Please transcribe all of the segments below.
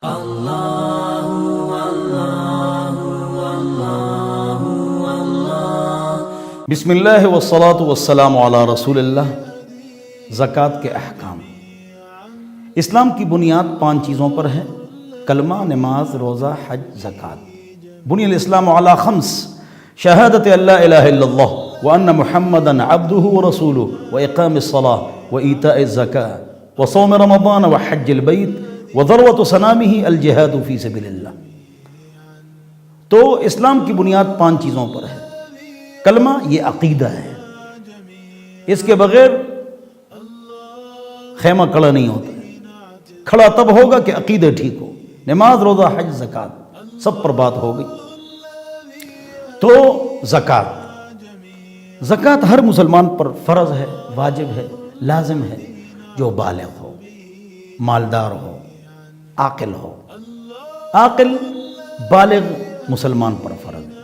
بسم اللہ والصلاة والسلام علی رسول اللہ۔ زکوٰۃ کے احکام۔ اسلام کی بنیاد 5 چیزوں پر ہے: کلمہ، نماز، روزہ، حج، زکوٰۃ۔ بنی الاسلام علی 5: شہادت لا الہ الا اللہ وان محمدا عبدہ ورسولہ واقام الصلاۃ وایتاء الزکاۃ وصوم رمضان وحج البیت وذروۃ سنامہ الجہاد فی سبیل اللہ۔ تو اسلام کی بنیاد 5 چیزوں پر ہے۔ کلمہ یہ عقیدہ ہے، اس کے بغیر خیمہ کھڑا نہیں ہوتا ہے۔ کھڑا تب ہوگا کہ عقیدہ ٹھیک ہو۔ نماز، روزہ، حج، زکوٰۃ سب پر بات ہو گئی۔ تو زکوٰۃ ہر مسلمان پر فرض ہے، واجب ہے، لازم ہے، جو بالغ ہو، مالدار ہو، عاقل ہو۔ عاقل بالغ مسلمان پر فرض ہے۔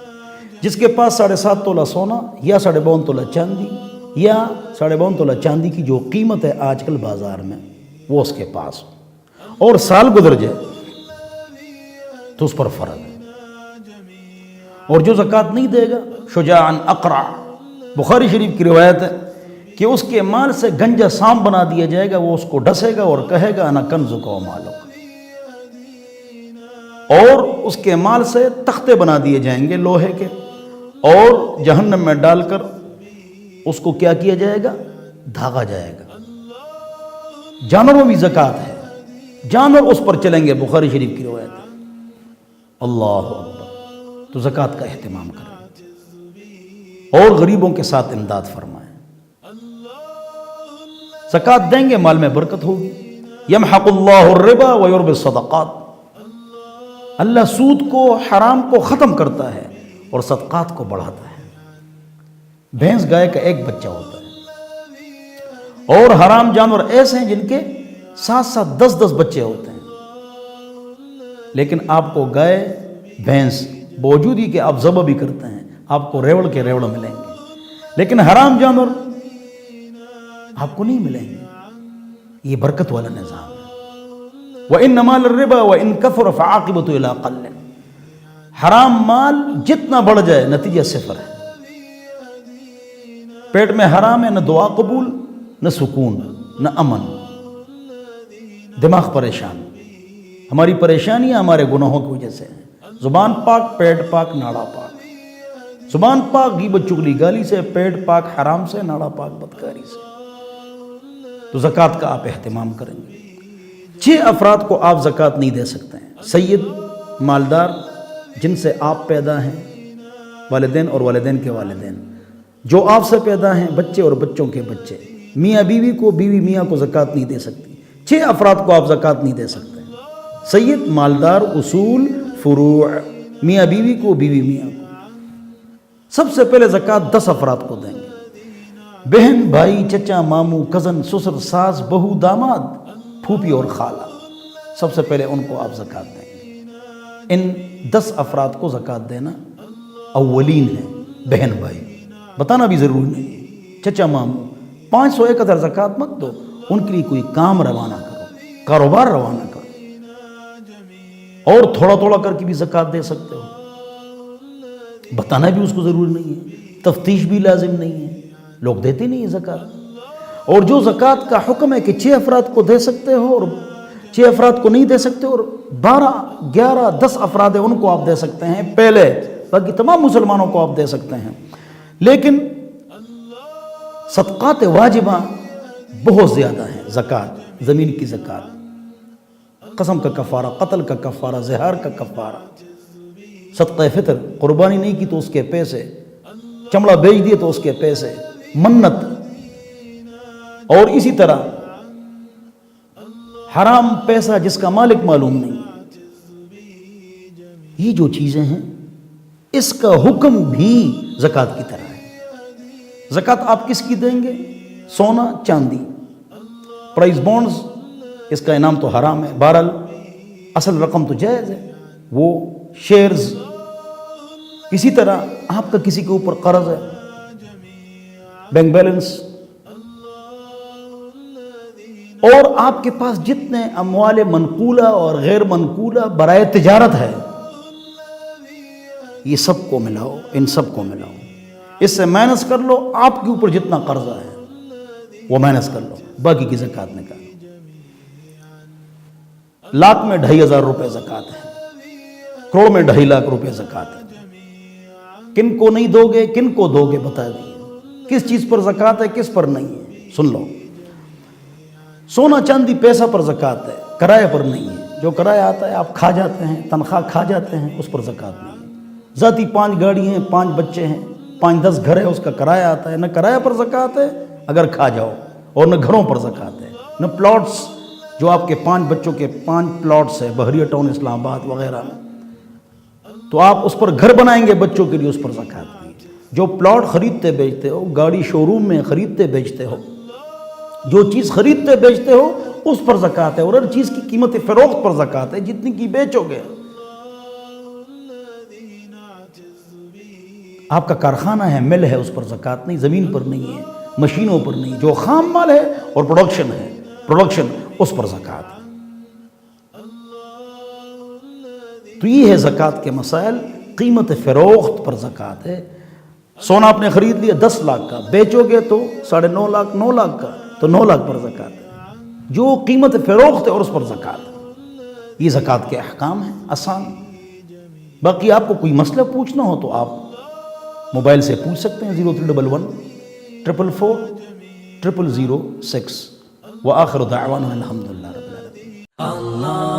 جس کے پاس 7.5 تولہ سونا یا 52.5 تولہ چاندی یا 52.5 تولہ چاندی کی جو قیمت ہے آج کل بازار میں، وہ اس کے پاس اور سال گزر جائے تو اس پر فرض ہے۔ اور جو زکوٰۃ نہیں دے گا، شجاعاً اقرع، بخاری شریف کی روایت ہے کہ اس کے مال سے گنجا سانپ بنا دیا جائے گا، وہ اس کو ڈسے گا اور کہے گا انا کنزک و مالک، اور اس کے مال سے تختے بنا دیے جائیں گے لوہے کے، اور جہنم میں ڈال کر اس کو کیا کیا جائے گا؟ دھاگا جائے گا۔ جانوروں بھی زکوٰۃ ہے، جانور اس پر چلیں گے، بخاری شریف کی روایت ہے۔ اللہ اکبر۔ تو زکوٰۃ کا اہتمام کریں اور غریبوں کے ساتھ امداد فرمائیں۔ زکوٰۃ دیں گے، مال میں برکت ہوگی۔ یمحق اللہ الربا ویربی الصدقات۔ اللہ سود کو، حرام کو ختم کرتا ہے اور صدقات کو بڑھاتا ہے۔ بھینس گائے کا ایک بچہ ہوتا ہے، اور حرام جانور ایسے ہیں جن کے 7 10 بچے ہوتے ہیں۔ لیکن آپ کو گائے، بھینس، باوجود ہی کہ آپ ذبح بھی کرتے ہیں، آپ کو ریوڑ کے ریوڑ ملیں گے، لیکن حرام جانور آپ کو نہیں ملیں گے۔ یہ برکت والا نظام ہے۔ وَإِنَّ مَالَ الرِّبَا وَإِن كَثُرَ فَعَاقِبَتُهُ إِلَىٰ قَلٍّ۔ حرام مال جتنا بڑھ جائے نتیجہ 0 ہے۔ پیٹ میں حرام ہے، نہ دعا قبول، نہ سکون، نہ امن، دماغ پریشان۔ ہماری پریشانیاں ہمارے گناہوں کی وجہ سے ہیں۔ زبان پاک، پیٹ پاک، ناڑا پاک۔ زبان پاک غیبت چغلی گالی سے، پیٹ پاک حرام سے، ناڑا پاک بدکاری سے۔ تو زکوٰۃ کا آپ اہتمام کریں گے۔ 6 افراد کو آپ زکوٰۃ نہیں دے سکتے ہیں: سید، مالدار جن سے آپ پیدا ہیں، والدین اور والدین کے والدین، جو آپ سے پیدا ہیں، بچے اور بچوں کے بچے۔ میاں بیوی کو، بیوی میاں کو زکوٰۃ نہیں دے سکتی۔ 6 افراد کو آپ زکوٰۃ نہیں دے سکتے: سید، مالدار، اصول، فروع، میاں بیوی کو، بیوی میاں کو۔ سب سے پہلے زکوٰۃ 10 افراد کو دیں گے: بہن، بھائی، چچا، ماموں، کزن، سسر، ساس، بہو، داماد، پھوپھی اور خالہ۔ سب سے پہلے ان کو آپ زکوٰۃ دیں گے۔ ان 10 افراد کو زکوٰۃ دینا اولین ہے۔ بہن بھائی بتانا بھی ضروری نہیں ہے۔ چچا ماموں 500 1000 زکوٰۃ مت دو، ان کے لیے کوئی کام روانہ کرو، کاروبار روانہ کرو، اور تھوڑا تھوڑا کر کے بھی زکوٰۃ دے سکتے ہو۔ بتانا بھی اس کو ضروری نہیں ہے، تفتیش بھی لازم نہیں ہے، لوگ دیتے نہیں ہیں زکوٰۃ۔ اور جو زکوٰۃ کا حکم ہے کہ 6 افراد کو دے سکتے ہو اور 6 افراد کو نہیں دے سکتے، اور 12 11 10 افراد ہیں ان کو آپ دے سکتے ہیں پہلے، باقی تمام مسلمانوں کو آپ دے سکتے ہیں۔ لیکن صدقات واجبہ بہت زیادہ ہیں۔ زکوٰۃ، زمین کی زکوٰۃ، قسم کا کفارہ، قتل کا کفارہ، زہار کا کفارہ، صدقہ فطر، قربانی نہیں کی تو اس کے پیسے، چمڑا بیچ دیے تو اس کے پیسے، منت، اور اسی طرح حرام پیسہ جس کا مالک معلوم نہیں۔ یہ جو چیزیں ہیں اس کا حکم بھی زکوٰۃ کی طرح ہے۔ زکوٰۃ آپ کس کی دیں گے؟ سونا، چاندی، پرائز بونڈز، اس کا انعام تو حرام ہے، بہرحال اصل رقم تو جائز ہے، وہ شیئرز۔ اسی طرح آپ کا کسی کے اوپر قرض ہے، بینک بیلنس، اور آپ کے پاس جتنے اموال منقولہ اور غیر منقولہ برائے تجارت ہے، یہ سب کو ملاؤ، ان سب کو ملاؤ، اس سے مائنس کر لو، آپ کے اوپر جتنا قرضہ ہے وہ مائنس کر لو، باقی کی زکوٰۃ نکالو۔ لاکھ میں 2500 روپے زکوٰۃ ہے، کروڑ میں 2.5 لاکھ روپے زکوٰۃ ہے۔ کن کو نہیں دو گے، کن کو دو گے بتا دیجیے، کس چیز پر زکوٰۃ ہے، کس پر نہیں ہے؟ سن لو، سونا چاندی پیسہ پر زکوٰۃ ہے، کرایہ پر نہیں ہے۔ جو کرایہ آتا ہے آپ کھا جاتے ہیں، تنخواہ کھا جاتے ہیں، اس پر زکوٰۃ نہیں ہے۔ ذاتی 5 گاڑی ہیں، 5 بچے ہیں، 5-10 گھر ہے، اس کا کرایہ آتا ہے، نہ کرایہ پر زکوٰۃ ہے اگر کھا جاؤ، اور نہ گھروں پر زکوٰۃ ہے، نہ پلاٹس، جو آپ کے 5 بچوں کے 5 پلاٹس ہے بحریہ ٹاؤن اسلام آباد وغیرہ میں، تو آپ اس پر گھر بنائیں گے بچوں کے لیے، اس پر زکوٰۃ نہیں۔ جو پلاٹ خریدتے بیچتے ہو، گاڑی شو روم میں خریدتے بیچتے ہو، جو چیز خریدتے بیچتے ہو اس پر زکوٰۃ ہے، اور ہر چیز کی قیمت فروخت پر زکوٰۃ ہے، جتنی کی بیچو گے۔ آپ کا کارخانہ ہے، مل ہے، اس پر زکوٰۃ نہیں، زمین پر نہیں ہے، مشینوں پر نہیں، جو خام مال ہے اور پروڈکشن ہے، پروڈکشن، اس پر زکوٰۃ ہے۔ تو یہ ہے زکوٰۃ کے مسائل۔ قیمت فروخت پر زکوٰۃ ہے۔ سونا آپ نے خرید لیا 10 لاکھ کا، بیچو گے تو 9.5 لاکھ، 9 لاکھ کا، تو 9 لاکھ پر زکوٰۃ ہے۔ جو قیمت فروخت ہے اور اس پر زکوٰۃ ہے۔ یہ زکوٰۃ کے احکام ہیں، آسان۔ باقی آپ کو کوئی مسئلہ پوچھنا ہو تو آپ موبائل سے پوچھ سکتے ہیں، 0311 444 006۔ وآخر دعوانا الحمدللہ رب العالمین۔